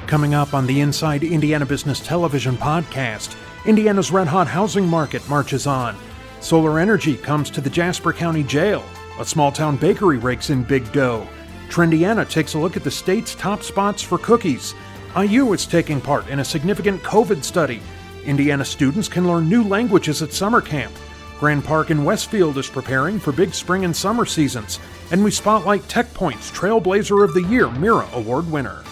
Coming up on the Inside Indiana Business Television podcast, Indiana's red-hot housing market marches on. Solar energy comes to the Jasper County Jail. A small-town bakery rakes in big dough. Trendiana takes a look at the state's top spots for cookies. IU is taking part in a significant COVID study. Indiana students can learn new languages at summer camp. Grand Park in Westfield is preparing for big spring and summer seasons. And we spotlight TechPoint's Trailblazer of the Year Mira Award winner.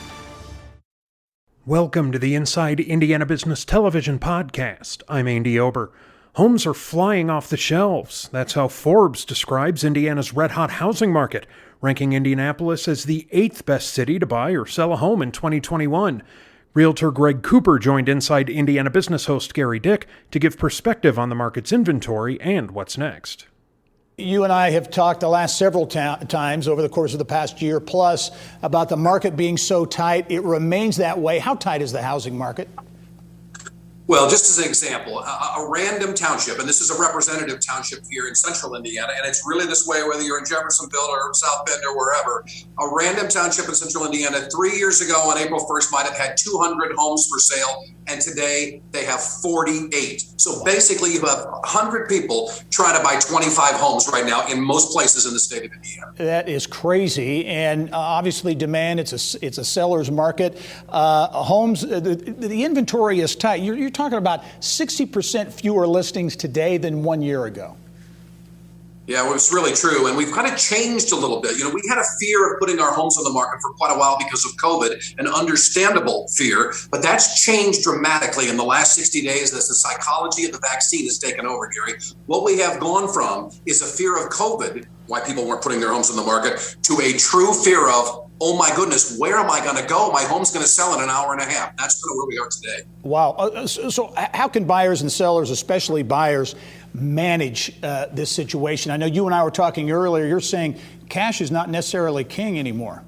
Welcome to the Inside Indiana Business Television podcast. I'm Andy Ober. Homes are flying off the shelves. That's how Forbes describes Indiana's red-hot housing market, ranking Indianapolis as the 8th best city to buy or sell a home in 2021. Realtor Greg Cooper joined Inside Indiana Business host Gary Dick to give perspective on the market's inventory and what's next. You and I have talked the last several times over the course of the past year plus about the market being so tight. It remains that way. How tight is the housing market? Well, just as an example, a random township, and this is a representative township here in central Indiana, and it's really this way whether you're in Jeffersonville or South Bend or wherever. A random township in central Indiana 3 years ago on April 1st might have had 200 homes for sale, and today they have 48. So basically you have 100 people trying to buy 25 homes right now in most places in the state of Indiana. That is crazy, and obviously demand, it's a seller's market. Homes, the inventory is tight. You're talking about 60% fewer listings today than 1 year ago. Yeah, well, it's really true. And we've kind of changed a little bit. You know, we had a fear of putting our homes on the market for quite a while because of COVID, an understandable fear. But that's changed dramatically in the last 60 days as the psychology of the vaccine has taken over, Gary. What we have gone from is a fear of COVID, why people weren't putting their homes on the market, to a true fear of, oh my goodness, where am I going to go? My home's going to sell in an hour and a half. That's kind of where we are today. Wow. So how can buyers and sellers, especially buyers, manage this situation? I know you and I were talking earlier. You're saying cash is not necessarily king anymore.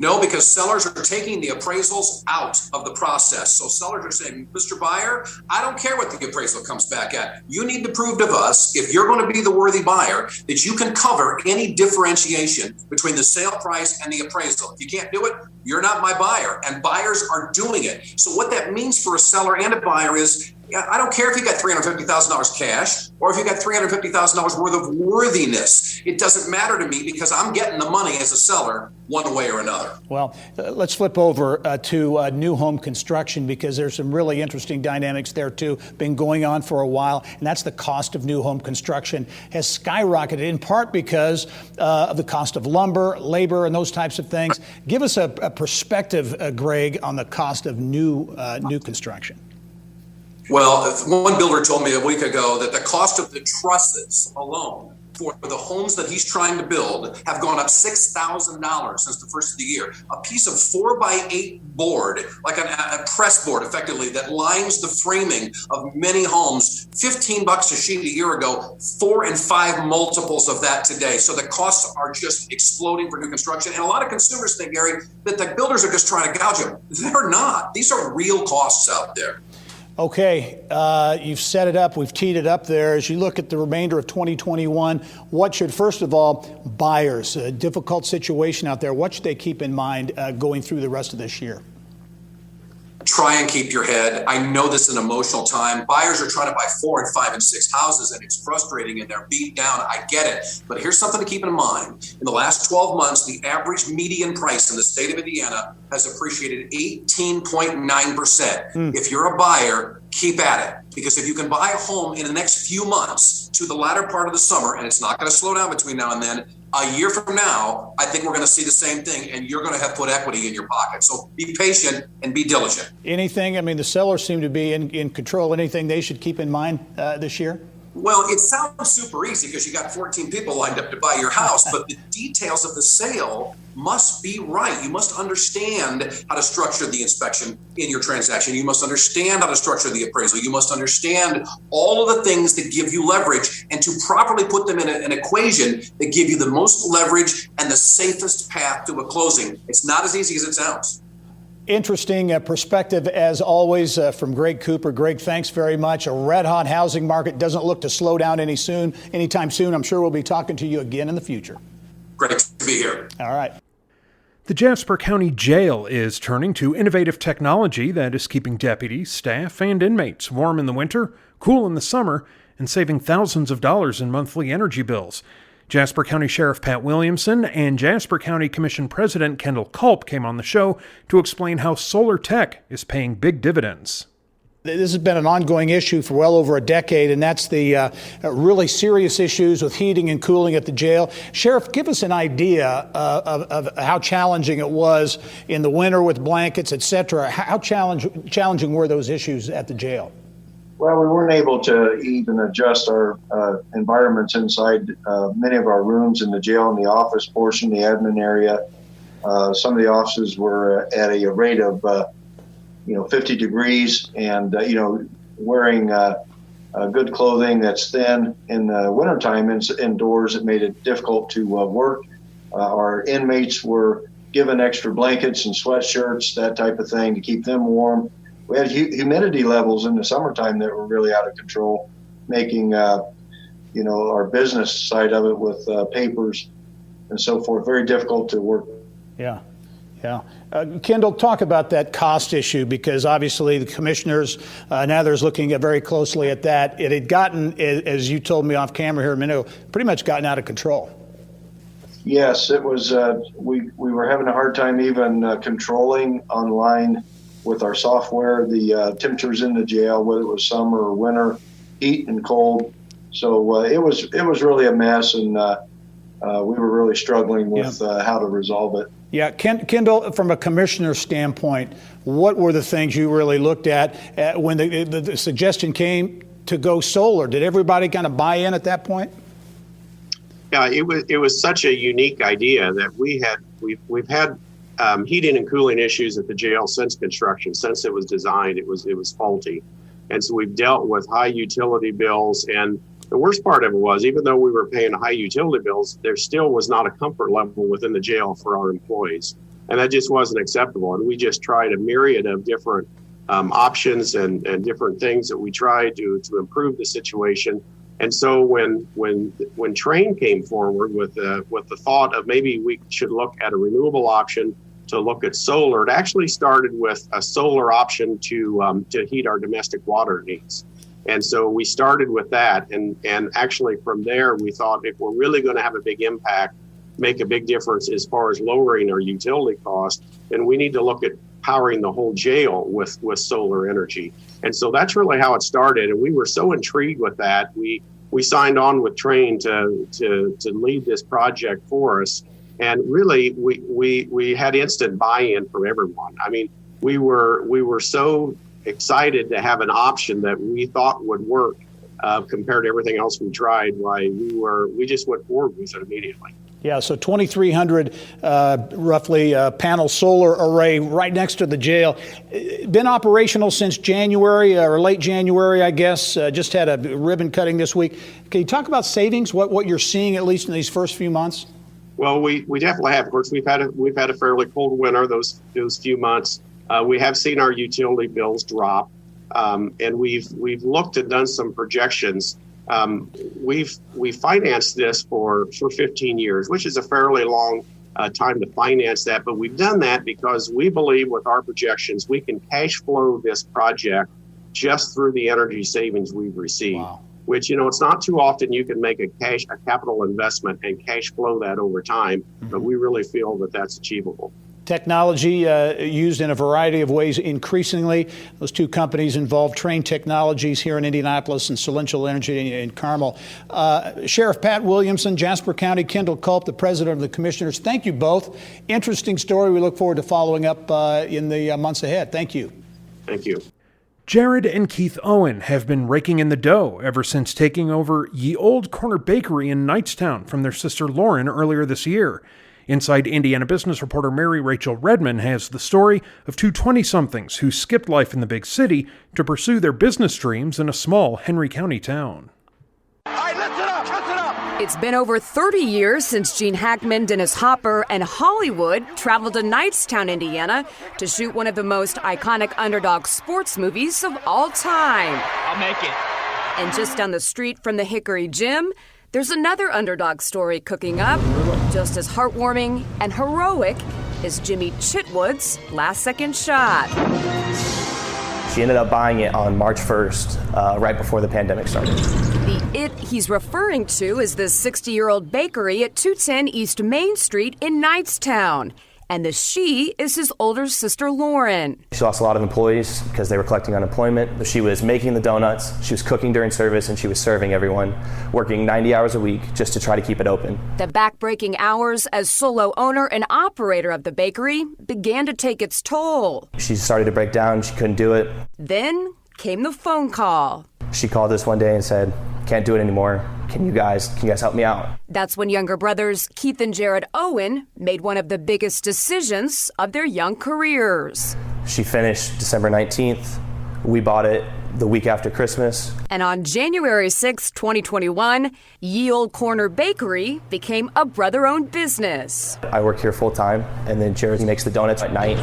No, because sellers are taking the appraisals out of the process. So sellers are saying, Mr. Buyer, I don't care what the appraisal comes back at. You need to prove to us, if you're going to be the worthy buyer, that you can cover any differentiation between the sale price and the appraisal. If you can't do it, you're not my buyer. And buyers are doing it. So what that means for a seller and a buyer is, I don't care if you got $350,000 cash or if you got $350,000 worth of worthiness. It doesn't matter to me because I'm getting the money as a seller one way or another. Well, let's flip over to new home construction because there's some really interesting dynamics there too, been going on for a while, and that's the cost of new home construction has skyrocketed in part because of the cost of lumber, labor, and those types of things. Give us a perspective, Greg, on the cost of new construction. Well, one builder told me a week ago that the cost of the trusses alone for the homes that he's trying to build have gone up $6,000 since the first of the year. A piece of 4x8 board, like a press board effectively, that lines the framing of many homes, $15 a sheet a year ago, 4 and 5 multiples of that today. So the costs are just exploding for new construction. And a lot of consumers think, Gary, that the builders are just trying to gouge them. They're not. These are real costs out there. Okay, you've set it up, we've teed it up there. As you look at the remainder of 2021, what should, first of all, buyers, a difficult situation out there, what should they keep in mind going through the rest of this year? Try and keep your head. I know this is an emotional time. Buyers are trying to buy 4 and 5 and 6 houses, and it's frustrating, and they're beat down. I get it. But here's something to keep in mind. In the last 12 months, the average median price in the state of Indiana has appreciated 18.9%. If you're a buyer, keep at it. Because if you can buy a home in the next few months to the latter part of the summer, and it's not going to slow down between now and then, a year from now, I think we're going to see the same thing, and you're going to have put equity in your pocket. So be patient and be diligent. Anything, I mean, the sellers seem to be in control. Anything they should keep in mind this year? Well, it sounds super easy because you got 14 people lined up to buy your house, but the details of the sale must be right. You must understand how to structure the inspection in your transaction. You must understand how to structure the appraisal. You must understand all of the things that give you leverage and to properly put them in an equation that give you the most leverage and the safest path to a closing. It's not as easy as it sounds. Interesting perspective, as always, from Greg Cooper. Greg, thanks very much. A red-hot housing market doesn't look to slow down anytime soon. I'm sure we'll be talking to you again in the future. Great to be here. All right. The Jasper County Jail is turning to innovative technology that is keeping deputies, staff, and inmates warm in the winter, cool in the summer, and saving thousands of dollars in monthly energy bills. Jasper County Sheriff Pat Williamson and Jasper County Commission President Kendall Culp came on the show to explain how solar tech is paying big dividends. This has been an ongoing issue for well over a decade, and that's the really serious issues with heating and cooling at the jail. Sheriff, give us an idea of how challenging it was in the winter with blankets, et cetera. How challenging were those issues at the jail? Well, we weren't able to even adjust our environments inside many of our rooms in the jail, in the office portion, the admin area. Some of the offices were at a rate of 50 degrees and, wearing good clothing that's thin. In the wintertime indoors, it made it difficult to work. Our inmates were given extra blankets and sweatshirts, that type of thing, to keep them warm. We had humidity levels in the summertime that were really out of control, making, our business side of it with papers and so forth very difficult to work. Yeah. Kendall, talk about that cost issue, because obviously the commissioners, now there's looking very closely at that. It had gotten, as you told me off camera here a minute ago, pretty much gotten out of control. Yes, it was. We were having a hard time even controlling online with our software the temperatures in the jail, whether it was summer or winter, heat and cold. So it was really a mess, and we were really struggling with how to resolve it. Yeah, Kendall, from a commissioner's standpoint, what were the things you really looked at when the suggestion came to go solar? Did everybody kind of buy in at that point? Yeah, it was such a unique idea that we've had heating and cooling issues at the jail since construction. Since it was designed, it was faulty, and so we've dealt with high utility bills. And the worst part of it was, even though we were paying high utility bills, there still was not a comfort level within the jail for our employees. And that just wasn't acceptable. And we just tried a myriad of different options and different things that we tried to improve the situation. And so when Train came forward with the thought of maybe we should look at a renewable option to look at solar, it actually started with a solar option to heat our domestic water needs. And so we started with that. And actually from there, we thought if we're really going to have a big impact, make a big difference as far as lowering our utility costs, then we need to look at powering the whole jail with solar energy. And so that's really how it started. And we were so intrigued with that. We signed on with Train to lead this project for us. And really, we had instant buy-in from everyone. I mean, we were so excited to have an option that we thought would work compared to everything else we tried. Why we just went forward with it immediately. Yeah, so 2,300 roughly panel solar array right next to the jail. Been operational since January or late January, I guess. Just had a ribbon cutting this week. Can you talk about savings? What you're seeing at least in these first few months? Well, we definitely have. Of course, we've had a fairly cold winter those few months. We have seen our utility bills drop, and we've looked and done some projections. We've financed this for 15 years, which is a fairly long time to finance that. But we've done that because we believe with our projections, we can cash flow this project just through the energy savings we've received. Wow. Which, it's not too often you can make a capital investment and cash flow that over time, but we really feel that that's achievable. Technology used in a variety of ways increasingly. Those two companies involved, Train Technologies here in Indianapolis and Solential Energy in Carmel. Sheriff Pat Williamson, Jasper County, Kendall Culp, the president of the commissioners, thank you both. Interesting story. We look forward to following up in the months ahead. Thank you. Thank you. Jared and Keith Owen have been raking in the dough ever since taking over Ye Old Corner Bakery in Knightstown from their sister Lauren earlier this year. Inside Indiana business reporter Mary Rachel Redman has the story of two 20-somethings who skipped life in the big city to pursue their business dreams in a small Henry County town. All right, listen up. It's been over 30 years since Gene Hackman, Dennis Hopper, and Hollywood traveled to Knightstown, Indiana, to shoot one of the most iconic underdog sports movies of all time. I'll make it. And just down the street from the Hickory Gym, there's another underdog story cooking up, just as heartwarming and heroic is Jimmy Chitwood's last-second shot. She ended up buying it on March 1st, right before the pandemic started. The it he's referring to is the 60-year-old bakery at 210 East Main Street in Knightstown. And the she is his older sister, Lauren. She lost a lot of employees because they were collecting unemployment. She was making the donuts, she was cooking during service, and she was serving everyone, working 90 hours a week just to try to keep it open. The back-breaking hours as solo owner and operator of the bakery began to take its toll. She started to break down, she couldn't do it. Then came the phone call. She called us one day and said, "Can't do it anymore. Can you guys help me out?" That's when younger brothers Keith and Jared Owen made one of the biggest decisions of their young careers. She finished December 19th. We bought it the week after Christmas. And on January 6, 2021, Ye Olde Corner Bakery became a brother-owned business. I work here full time, and then Jared makes the donuts at night.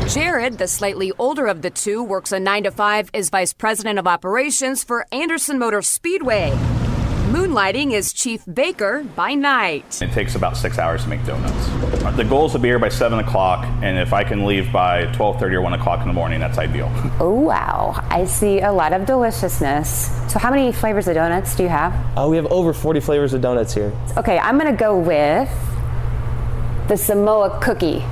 Jared, the slightly older of the two, works a 9-to-5 as vice president of operations for Anderson Motor Speedway. Moonlighting as chief baker by night. It takes about 6 hours to make donuts. The goal is to be here by 7 o'clock, and if I can leave by 12:30 or 1 o'clock in the morning, that's ideal. Oh, wow. I see a lot of deliciousness. So how many flavors of donuts do you have? We have over 40 flavors of donuts here. Okay, I'm going to go with the Samoa cookie.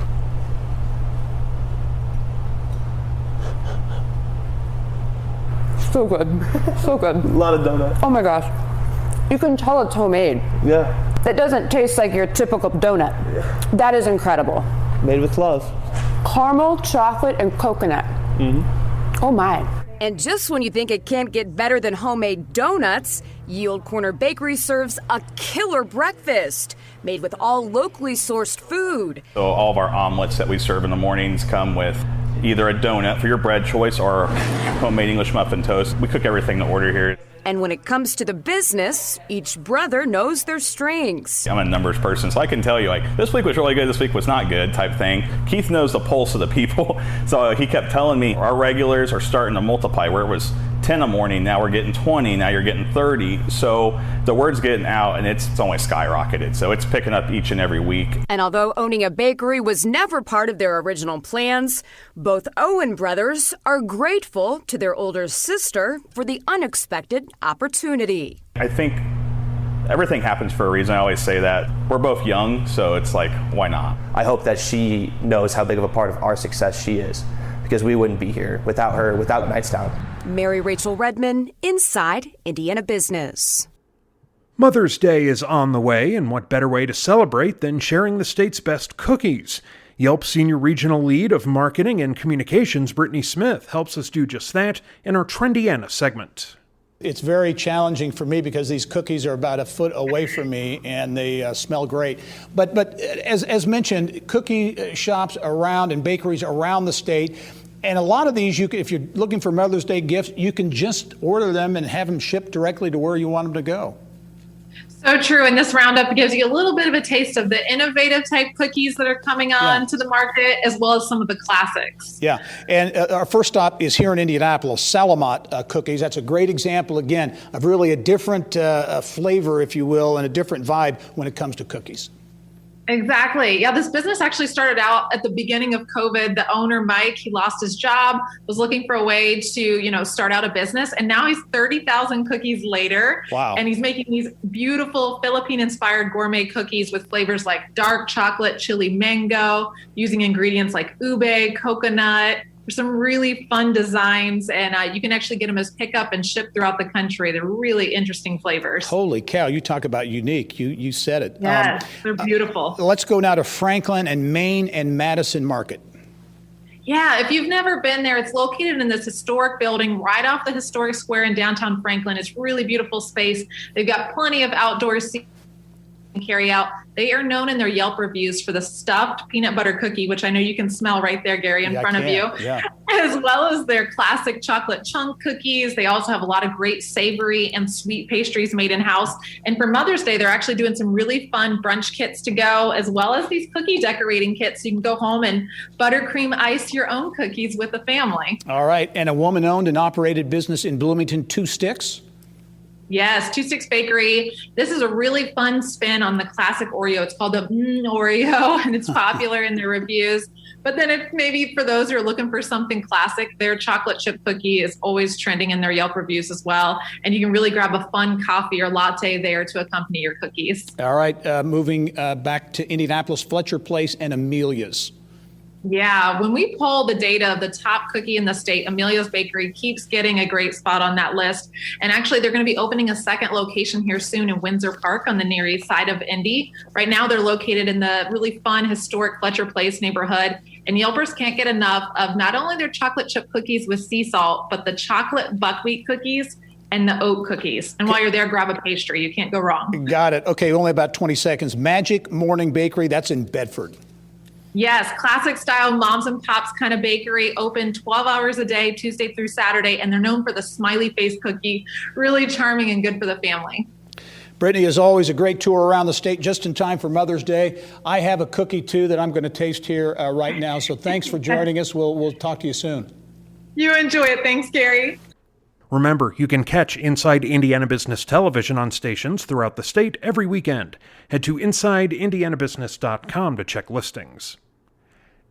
So good. So good. A lot of donuts. Oh my gosh. You can tell it's homemade. Yeah. That doesn't taste like your typical donut. Yeah. That is incredible. Made with love. Caramel, chocolate, and coconut. Mm-hmm. Oh my. And just when you think it can't get better than homemade donuts, Ye Olde Corner Bakery serves a killer breakfast made with all locally sourced food. So all of our omelets that we serve in the mornings come with either a donut for your bread choice or homemade English muffin toast. We cook everything to order here. And when it comes to the business, each brother knows their strengths. I'm a numbers person, so I can tell you, like, this week was really good, this week was not good type thing. Keith knows the pulse of the people, so he kept telling me our regulars are starting to multiply. Where it was 10 a morning, now we're getting 20, now you're getting 30. So the word's getting out, and it's only skyrocketed. So it's picking up each and every week. And although owning a bakery was never part of their original plans, both Owen brothers are grateful to their older sister for the unexpected opportunity. I think everything happens for a reason. I always say that. We're both young, so it's like, why not? I hope that she knows how big of a part of our success she is, because we wouldn't be here without her, without Knightstown. Mary Rachel Redman, Inside Indiana Business. Mother's Day is on the way, and what better way to celebrate than sharing the state's best cookies? Yelp Senior Regional Lead of Marketing and Communications, Brittany Smith, helps us do just that in our Trendiana segment. It's very challenging for me because these cookies are about a foot away from me and they smell great. But as mentioned, cookie shops around and bakeries around the state, and a lot of these, if you're looking for Mother's Day gifts, you can just order them and have them shipped directly to where you want them to go. So true. And this roundup gives you a little bit of a taste of the innovative type cookies that are coming on to the market, as well as some of the classics. Yeah. And our first stop is here in Indianapolis, Salamat cookies. That's a great example, again, of really a different flavor, if you will, and a different vibe when it comes to cookies. Exactly. Yeah, this business actually started out at the beginning of COVID. The owner, Mike, he lost his job, was looking for a way to, start out a business. And now he's 30,000 cookies later. Wow. And he's making these beautiful Philippine-inspired gourmet cookies with flavors like dark chocolate, chili mango, using ingredients like ube, coconut. There's some really fun designs, and you can actually get them as pickup and ship throughout the country. They're really interesting flavors. Holy cow, you talk about unique. You said it. Yes, they're beautiful. Let's go now to Franklin and Main and Madison Market. Yeah, if you've never been there, it's located in this historic building right off the historic square in downtown Franklin. It's really beautiful space. They've got plenty of outdoor seating and carry out. They are known in their Yelp reviews for the stuffed peanut butter cookie, which I know you can smell right there, Gary, in front of you, as well as their classic chocolate chunk cookies. They also have a lot of great savory and sweet pastries made in-house. And for Mother's Day, they're actually doing some really fun brunch kits to go, as well as these cookie decorating kits. So you can go home and buttercream ice your own cookies with the family. All right. And a woman-owned and operated business in Bloomington, Two Sticks. Yes, 26 Bakery. This is a really fun spin on the classic Oreo. It's called the Oreo, and it's popular in their reviews. But then if maybe for those who are looking for something classic, their chocolate chip cookie is always trending in their Yelp reviews as well. And you can really grab a fun coffee or latte there to accompany your cookies. All right, moving back to Indianapolis, Fletcher Place and Amelia's. Yeah, when we pull the data of the top cookie in the state, Amelia's Bakery keeps getting a great spot on that list. And actually, they're going to be opening a second location here soon in Windsor Park on the Near East side of Indy. Right now, they're located in the really fun, historic Fletcher Place neighborhood. And Yelpers can't get enough of not only their chocolate chip cookies with sea salt, but the chocolate buckwheat cookies and the oat cookies. And while you're there, grab a pastry. You can't go wrong. Got it. Okay, only about 20 seconds. Magic Morning Bakery, that's in Bedford. Yes, classic style moms and pops kind of bakery, open 12 hours a day, Tuesday through Saturday, and they're known for the smiley face cookie, really charming and good for the family. Brittany, as always, a great tour around the state just in time for Mother's Day. I have a cookie, too, that I'm going to taste here right now, so thanks for joining us. We'll talk to you soon. You enjoy it. Thanks, Gary. Remember, you can catch Inside Indiana Business Television on stations throughout the state every weekend. Head to InsideIndianaBusiness.com to check listings.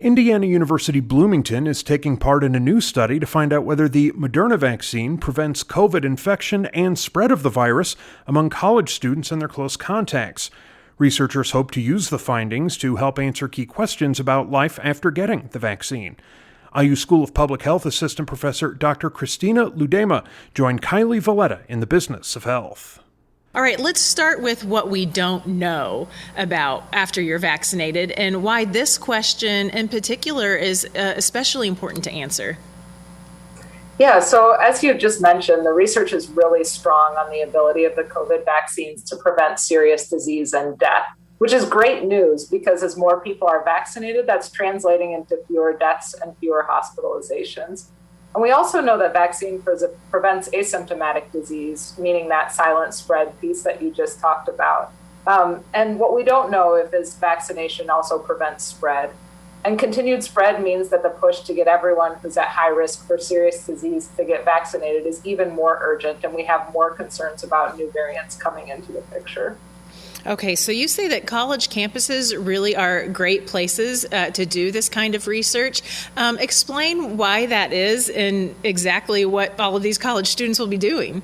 Indiana University Bloomington is taking part in a new study to find out whether the Moderna vaccine prevents COVID infection and spread of the virus among college students and their close contacts. Researchers hope to use the findings to help answer key questions about life after getting the vaccine. IU School of Public Health Assistant Professor Dr. Christina Ludema joined Kylie Valletta in the Business of Health. All right, let's start with what we don't know about after you're vaccinated and why this question in particular is especially important to answer. Yeah, so as you just mentioned, the research is really strong on the ability of the COVID vaccines to prevent serious disease and death, which is great news because as more people are vaccinated, that's translating into fewer deaths and fewer hospitalizations. And we also know that vaccine prevents asymptomatic disease, meaning that silent spread piece that you just talked about. And what we don't know is vaccination also prevents spread. And continued spread means that the push to get everyone who's at high risk for serious disease to get vaccinated is even more urgent, and we have more concerns about new variants coming into the picture. Okay, so you say that college campuses really are great places to do this kind of research. Explain why that is and exactly what all of these college students will be doing.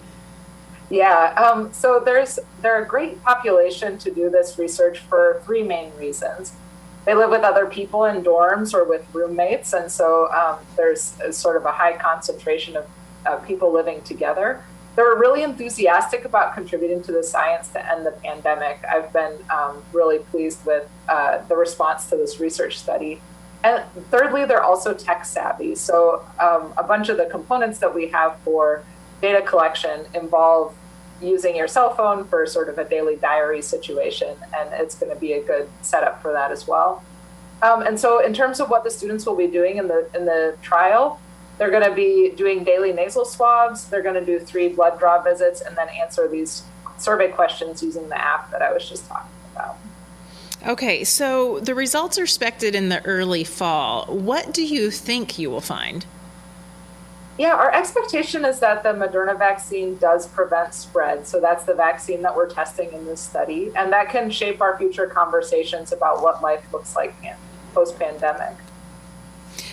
Yeah, so they're a great population to do this research for three main reasons. They live with other people in dorms or with roommates, and so there's sort of a high concentration of people living together. They were really enthusiastic about contributing to the science to end the pandemic. I've been really pleased with the response to this research study. And thirdly, they're also tech savvy. So a bunch of the components that we have for data collection involve using your cell phone for sort of a daily diary situation, and it's going to be a good setup for that as well. And so in terms of what the students will be doing in the trial, they're going to be doing daily nasal swabs. They're going to do 3 blood draw visits and then answer these survey questions using the app that I was just talking about. Okay, so the results are expected in the early fall. What do you think you will find? Yeah, our expectation is that the Moderna vaccine does prevent spread. So that's the vaccine that we're testing in this study. And that can shape our future conversations about what life looks like post-pandemic.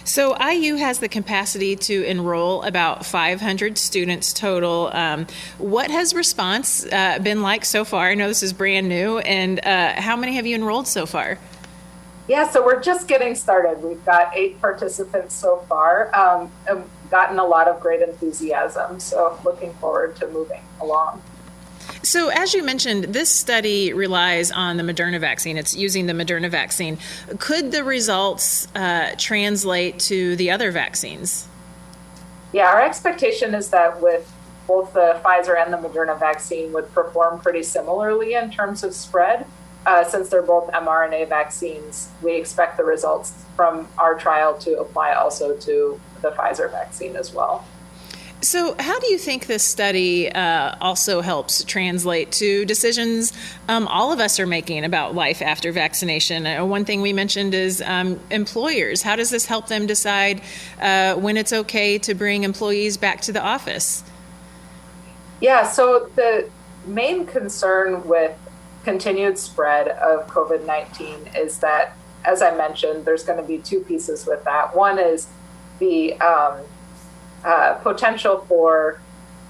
So IU has the capacity to enroll about 500 students total. What has response been like so far? I know this is brand new. And how many have you enrolled so far? Yeah, so we're just getting started. We've got 8 participants so far. And gotten a lot of great enthusiasm. So looking forward to moving along. So as you mentioned, this study relies on the Moderna vaccine. It's using the Moderna vaccine. Could the results translate to the other vaccines? Yeah, our expectation is that with both the Pfizer and the Moderna vaccine would perform pretty similarly in terms of spread. Since they're both mRNA vaccines, we expect the results from our trial to apply also to the Pfizer vaccine as well. So how do you think this study also helps translate to decisions all of us are making about life after vaccination? One thing we mentioned is employers. How does this help them decide when it's okay to bring employees back to the office? Yeah, so the main concern with continued spread of COVID-19 is that, as I mentioned, there's going to be two pieces with that. One is the potential for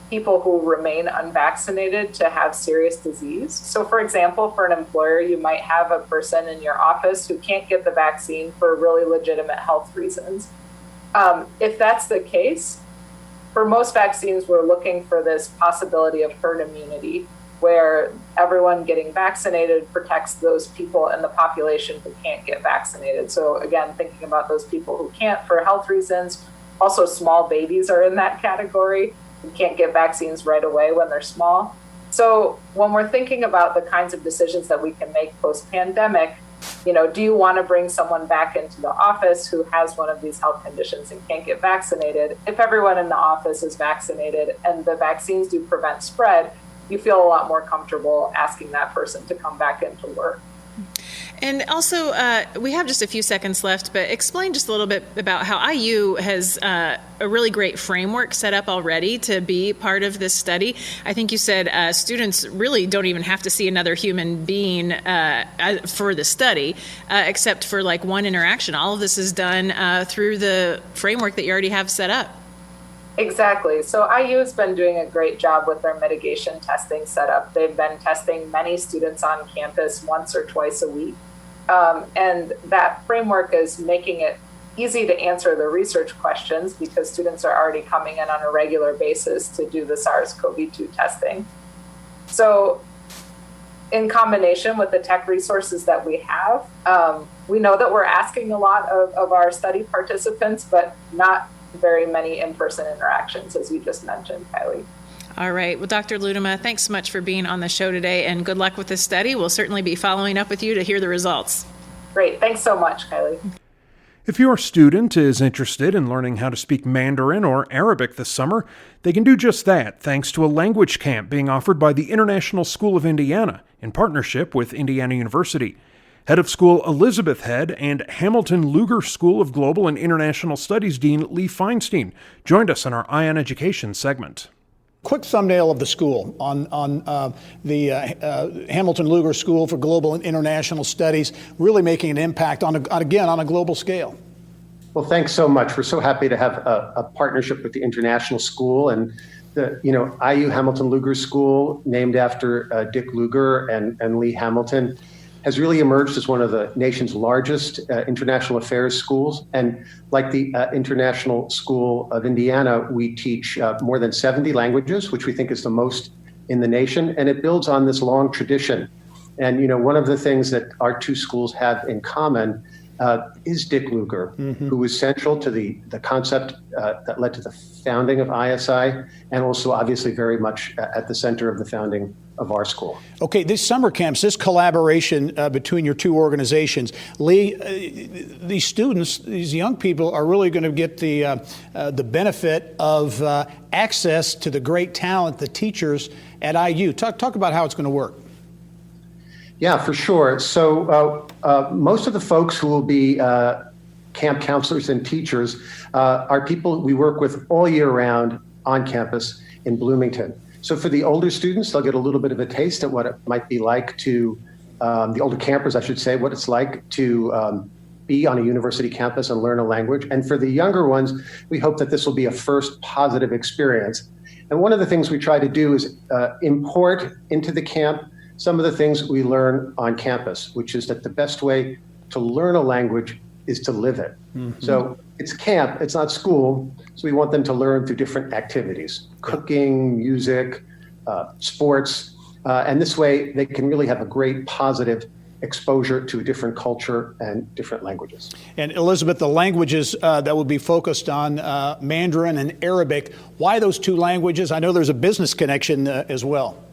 people who remain unvaccinated to have serious disease. So, for example, for an employer, you might have a person in your office who can't get the vaccine for really legitimate health reasons. If that's the case, for most vaccines, we're looking for this possibility of herd immunity, where everyone getting vaccinated protects those people in the population who can't get vaccinated. So again, thinking about those people who can't for health reasons. Also, small babies are in that category. You can't get vaccines right away when they're small. So when we're thinking about the kinds of decisions that we can make post-pandemic, do you want to bring someone back into the office who has one of these health conditions and can't get vaccinated? If everyone in the office is vaccinated and the vaccines do prevent spread, you feel a lot more comfortable asking that person to come back into work. And also, we have just a few seconds left, but explain just a little bit about how IU has a really great framework set up already to be part of this study. I think you said students really don't even have to see another human being for the study, except for like one interaction. All of this is done through the framework that you already have set up. Exactly. So IU has been doing a great job with their mitigation testing setup. They've been testing many students on campus once or twice a week. And that framework is making it easy to answer the research questions because students are already coming in on a regular basis to do the SARS-CoV-2 testing. So in combination with the tech resources that we have, we know that we're asking a lot of our study participants, but not very many in-person interactions, as you just mentioned, Kylie. All right. Well, Dr. Ludema, thanks so much for being on the show today, and good luck with this study. We'll certainly be following up with you to hear the results. Great. Thanks so much, Kylie. If your student is interested in learning how to speak Mandarin or Arabic this summer, they can do just that thanks to a language camp being offered by the International School of Indiana in partnership with Indiana University. Head of School Elizabeth Head and Hamilton Luger School of Global and International Studies Dean Lee Feinstein joined us in our Eye on Education segment. Quick thumbnail of the school on the Hamilton Luger School for Global and International Studies, really making an impact on a global scale. Well, thanks so much. We're so happy to have a partnership with the International School and the IU Hamilton Luger School, named after Dick Luger and Lee Hamilton, has really emerged as one of the nation's largest international affairs schools. And like the International School of Indiana, we teach more than 70 languages, which we think is the most in the nation. And it builds on this long tradition. And, one of the things that our two schools have in common is Dick Luger, who was central to the concept that led to the founding of ISI, and also obviously very much at the center of the founding of our school. Okay, these summer camps, this collaboration between your two organizations, Lee, these students, these young people are really going to get the benefit of access to the great talent, the teachers at IU. Talk about how it's going to work. Yeah, for sure. So most of the folks who will be camp counselors and teachers are people we work with all year round on campus in Bloomington. So for the older students, they'll get a little bit of a taste at what it might be like to, the older campers, I should say, what it's like to be on a university campus and learn a language. And for the younger ones, we hope that this will be a first positive experience. And one of the things we try to do is import into the camp some of the things we learn on campus, which is that the best way to learn a language is to live it. So it's camp, it's not school. So we want them to learn through different activities, cooking, music, sports. And this way they can really have a great positive exposure to a different culture and different languages. And Elizabeth, the languages that will be focused on Mandarin and Arabic, why those two languages? I know there's a business connection as well.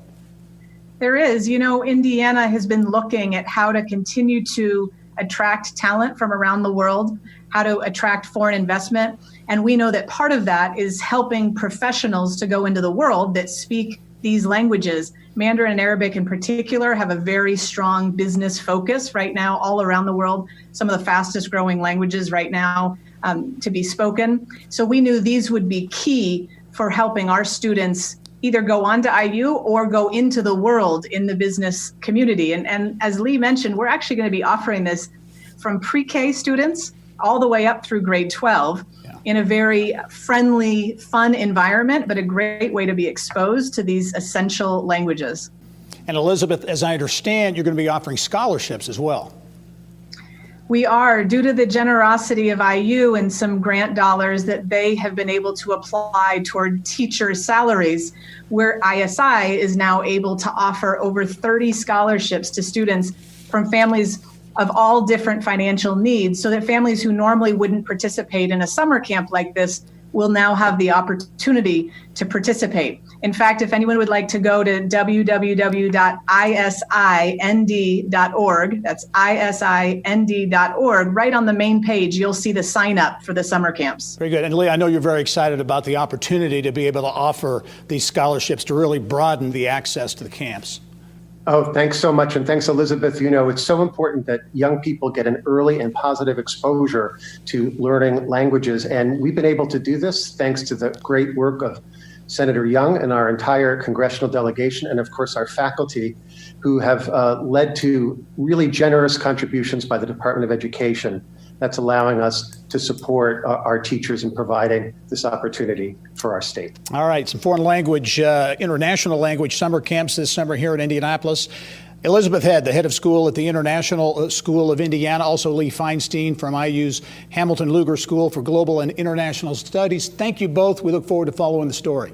There is. Indiana has been looking at how to continue to attract talent from around the world, how to attract foreign investment. And we know that part of that is helping professionals to go into the world that speak these languages. Mandarin and Arabic in particular have a very strong business focus right now all around the world, some of the fastest growing languages right now to be spoken. So we knew these would be key for helping our students either go on to IU or go into the world in the business community. And as Lee mentioned, we're actually going to be offering this from pre-K students all the way up through grade 12 in a very friendly, fun environment, but a great way to be exposed to these essential languages. And Elizabeth, as I understand, you're going to be offering scholarships as well. We are, due to the generosity of IU and some grant dollars that they have been able to apply toward teachers' salaries, where ISI is now able to offer over 30 scholarships to students from families of all different financial needs, so that families who normally wouldn't participate in a summer camp like this will now have the opportunity to participate. In fact, if anyone would like to go to www.isind.org, that's isind.org, right on the main page, you'll see the sign up for the summer camps. Very good. And Lee, I know you're very excited about the opportunity to be able to offer these scholarships to really broaden the access to the camps. Oh, thanks so much. And thanks, Elizabeth. You know, it's so important that young people get an early and positive exposure to learning languages. And we've been able to do this thanks to the great work of Senator Young and our entire congressional delegation, and of course our faculty, who have led to really generous contributions by the Department of Education that's allowing us to support our teachers in providing this opportunity for our state. All right, some foreign language, international language summer camps this summer here in Indianapolis. Elizabeth Head, the head of school at the International School of Indiana, also Lee Feinstein from IU's Hamilton Luger School for Global and International Studies. Thank you both. We look forward to following the story.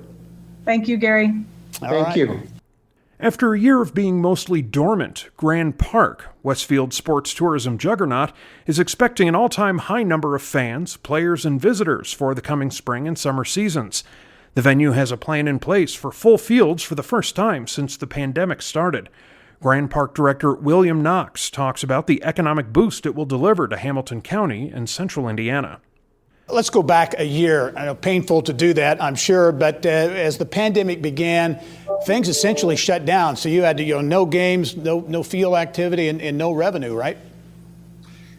Thank you, Gary. Thank you. After a year of being mostly dormant, Grand Park, Westfield sports tourism juggernaut, is expecting an all-time high number of fans, players, and visitors for the coming spring and summer seasons. The venue has a plan in place for full fields for the first time since the pandemic started. Grand Park Director William Knox talks about the economic boost it will deliver to Hamilton County and central Indiana. Let's go back a year. I know, painful to do that, I'm sure, but as the pandemic began, things essentially shut down. So you had to, no games, no field activity, and no revenue, right?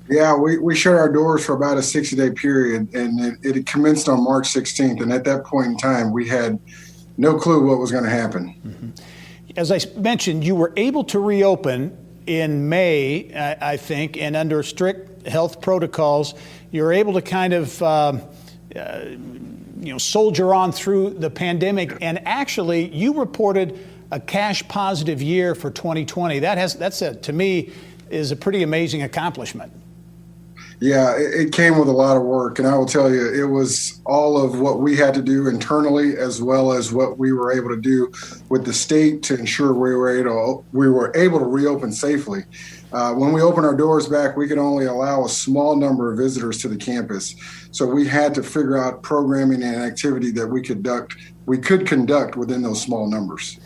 Yeah, we shut our doors for about a 60-day period, and it commenced on March 16th. And at that point in time, we had no clue what was going to happen. Mm-hmm. As I mentioned, you were able to reopen in May, I think, and under strict health protocols, you're able to kind of soldier on through the pandemic. And actually, you reported a cash positive year for 2020. To me, is a pretty amazing accomplishment. Yeah, it came with a lot of work, and I will tell you, it was all of what we had to do internally, as well as what we were able to do with the state to ensure we were able to reopen safely. When we opened our doors back, we could only allow a small number of visitors to the campus, so we had to figure out programming and activity that we could conduct within those small numbers.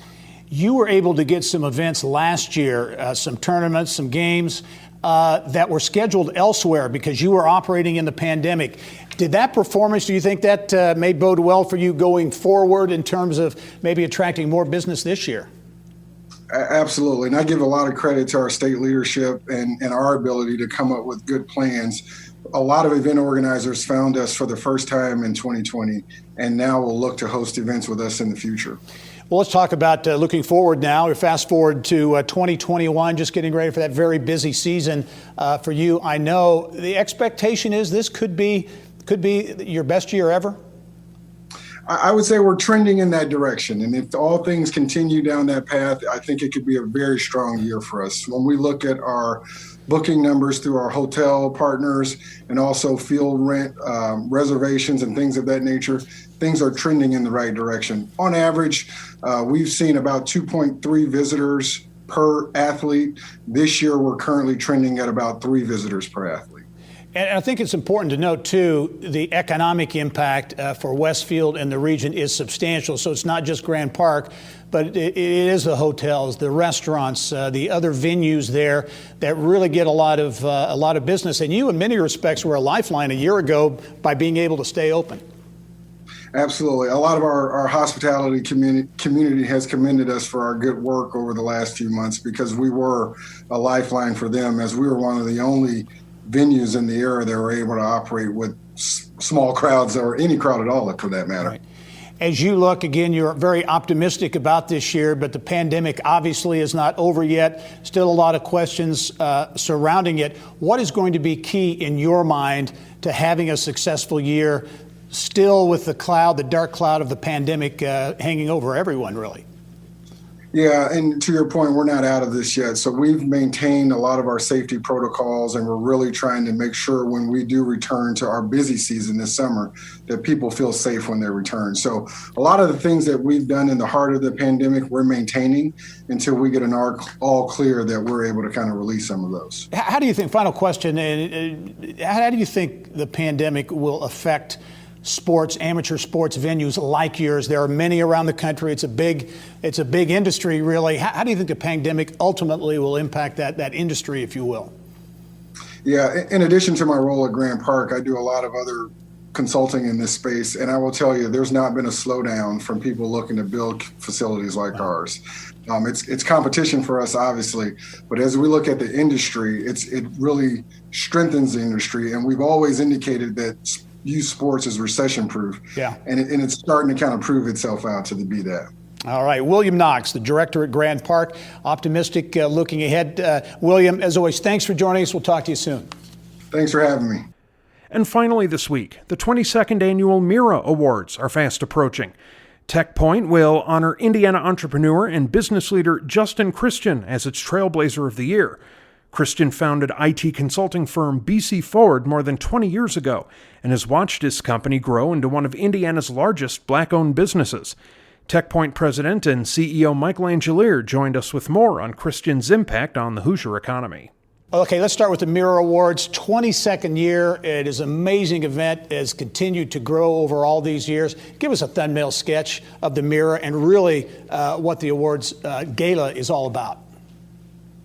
You were able to get some events last year, some tournaments, some games. That were scheduled elsewhere because you were operating in the pandemic. Did that performance, do you think that may bode well for you going forward in terms of maybe attracting more business this year? Absolutely. And I give a lot of credit to our state leadership and our ability to come up with good plans. A lot of event organizers found us for the first time in 2020, and now will look to host events with us in the future. Well, let's talk about looking forward now. We fast forward to 2021, just getting ready for that very busy season for you. I know the expectation is this could be your best year ever. I would say we're trending in that direction. And if all things continue down that path, I think it could be a very strong year for us. When we look at our booking numbers through our hotel partners and also field rent reservations and things of that nature, things are trending in the right direction. On average, we've seen about 2.3 visitors per athlete. This year, we're currently trending at about 3 visitors per athlete. And I think it's important to note, too, the economic impact for Westfield and the region is substantial. So it's not just Grand Park, but it is the hotels, the restaurants, the other venues there that really get a lot of business. And you, in many respects, were a lifeline a year ago by being able to stay open. Absolutely. A lot of our hospitality community has commended us for our good work over the last few months because we were a lifeline for them, as we were one of the only venues in the area that were able to operate with small crowds or any crowd at all, for that matter. Right. As you look, again, you're very optimistic about this year, but the pandemic obviously is not over yet. Still a lot of questions surrounding it. What is going to be key in your mind to having a successful year, still with the dark cloud of the pandemic hanging over everyone, really? Yeah, and to your point, we're not out of this yet. So we've maintained a lot of our safety protocols, and we're really trying to make sure when we do return to our busy season this summer that people feel safe when they return. So a lot of the things that we've done in the heart of the pandemic, we're maintaining until we get an all clear that we're able to kind of release some of those. How do you think, final question, how do you think the pandemic will affect amateur sports venues like yours? There are many around the country. It's a big industry, really. How do you think the pandemic ultimately will impact that industry, if you will? Yeah, in addition to my role at Grand Park, I do a lot of other consulting in this space, and I will tell you, there's not been a slowdown from people looking to build facilities like ours. It's competition for us, obviously, but as we look at the industry, it really strengthens the industry, and we've always indicated that youth sports is recession-proof. Yeah. And it's starting to kind of prove itself out to be that. All right. William Knox, the director at Grand Park, optimistic looking ahead. William, as always, thanks for joining us. We'll talk to you soon. Thanks for having me. And finally this week, the 22nd annual Mira Awards are fast approaching. TechPoint will honor Indiana entrepreneur and business leader Justin Christian as its Trailblazer of the Year. Christian founded IT consulting firm BC Forward more than 20 years ago and has watched his company grow into one of Indiana's largest black-owned businesses. TechPoint president and CEO Michael Angelier joined us with more on Christian's impact on the Hoosier economy. Okay, let's start with the Mira Awards. 22nd year. It is an amazing event. It has continued to grow over all these years. Give us a thumbnail sketch of the Mira and really what the awards gala is all about.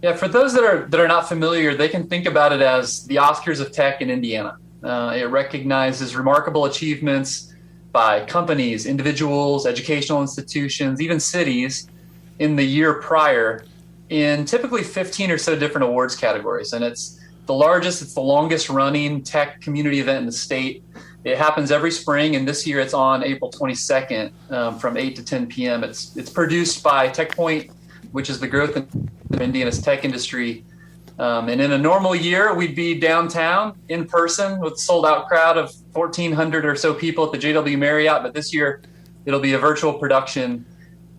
Yeah, for those that are not familiar, they can think about it as the Oscars of tech in Indiana. It recognizes remarkable achievements by companies, individuals, educational institutions, even cities in the year prior in typically 15 or so different awards categories. And it's the largest, it's the longest running tech community event in the state. It happens every spring, and this year it's on April 22nd from 8 to 10 p.m. It's produced by TechPoint, which is the growth of Indiana's tech industry. And in a normal year, we'd be downtown in person with a sold-out crowd of 1,400 or so people at the JW Marriott. But this year, it'll be a virtual production,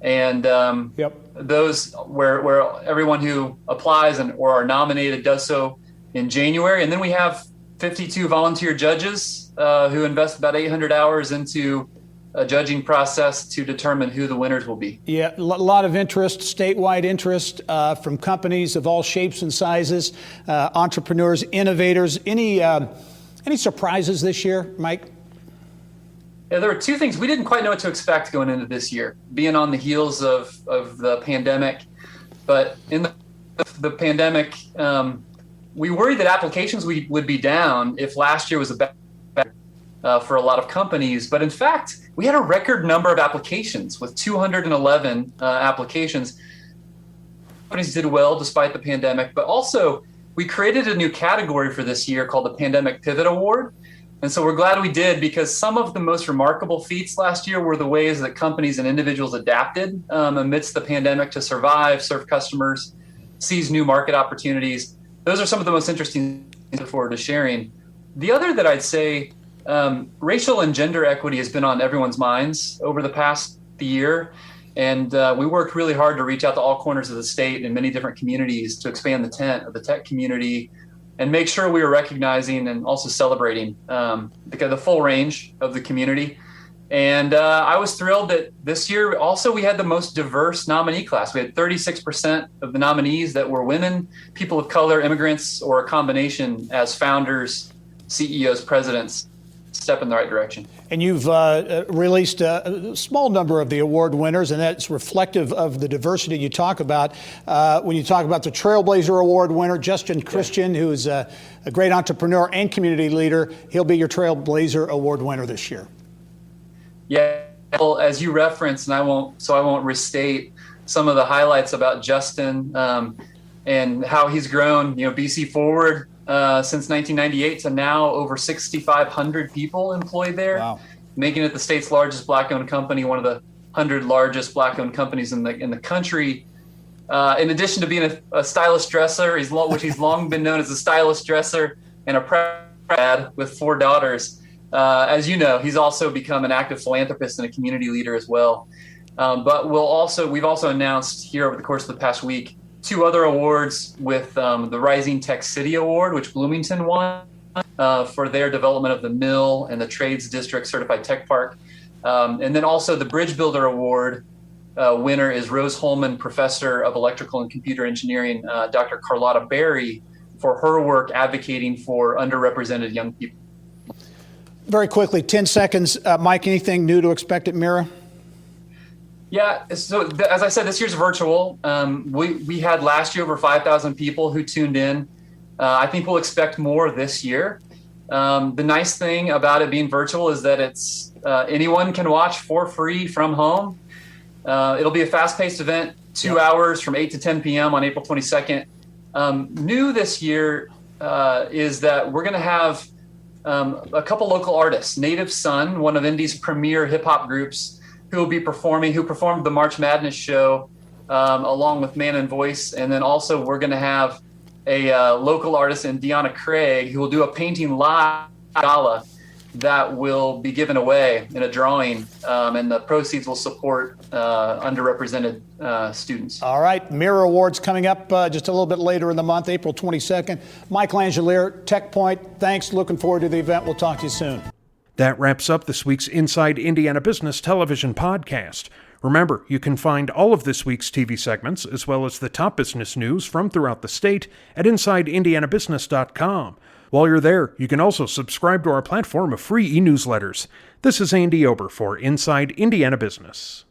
and those where everyone who applies or are nominated does so in January. And then we have 52 volunteer judges who invest about 800 hours into a judging process to determine who the winners will be. Yeah, a lot of interest, statewide interest from companies of all shapes and sizes, entrepreneurs, innovators. Any surprises this year, Mike? Yeah, there were two things. We didn't quite know what to expect going into this year, being on the heels of the pandemic. But in the pandemic, we worried that applications would be down if last year was a bad for a lot of companies. But in fact, we had a record number of applications with 211 applications. Companies did well despite the pandemic, but also we created a new category for this year called the Pandemic Pivot Award. And so we're glad we did, because some of the most remarkable feats last year were the ways that companies and individuals adapted amidst the pandemic to survive, serve customers, seize new market opportunities. Those are some of the most interesting things I look forward to sharing. The other that I'd say, racial and gender equity has been on everyone's minds over the past year. And we worked really hard to reach out to all corners of the state and many different communities to expand the tent of the tech community and make sure we were recognizing and also celebrating the full range of the community. And I was thrilled that this year also we had the most diverse nominee class. We had 36% of the nominees that were women, people of color, immigrants, or a combination as founders, CEOs, presidents. Step in the right direction. And you've released a small number of the award winners, and that's reflective of the diversity you talk about. When you talk about the Trailblazer Award winner, Justin Christian, who is a great entrepreneur and community leader, he'll be your Trailblazer Award winner this year. Yeah, well, as you referenced, and I won't restate some of the highlights about Justin and how he's grown. BC Forward since 1998 to now over 6,500 people employed there. Wow. making it the state's largest Black-owned company, one of the 100 largest Black-owned companies in the country. In addition to being a stylish dresser, which he's long been known as a stylish dresser and a proud dad with 4 daughters. As you know, he's also become an active philanthropist and a community leader as well. But we've also announced here over the course of the past week 2 other awards with the Rising Tech City Award, which Bloomington won for their development of the Mill and the Trades District Certified Tech Park. And then also the Bridge Builder Award winner is Rose Holman, Professor of Electrical and Computer Engineering, Dr. Carlotta Berry, for her work advocating for underrepresented young people. Very quickly, 10 seconds. Mike, anything new to expect at Mira? Yeah, so as I said, this year's virtual. We had last year over 5,000 people who tuned in. I think we'll expect more this year. The nice thing about it being virtual is that it's anyone can watch for free from home. It'll be a fast-paced event, 2 hours from 8 to 10 p.m. on April 22nd. New this year is that we're going to have a couple local artists. Native Son, one of Indy's premier hip-hop groups, who performed the March Madness show along with Man and Voice. And then also we're going to have a local artist in Deanna Craig who will do a painting live gala that will be given away in a drawing, and the proceeds will support underrepresented students. All right, Mira Awards coming up just a little bit later in the month, April 22nd. Mike Langelier, TechPoint, thanks. Looking forward to the event. We'll talk to you soon. That wraps up this week's Inside Indiana Business Television podcast. Remember, you can find all of this week's TV segments, as well as the top business news from throughout the state, at InsideIndianaBusiness.com. While you're there, you can also subscribe to our platform of free e-newsletters. This is Andy Ober for Inside Indiana Business.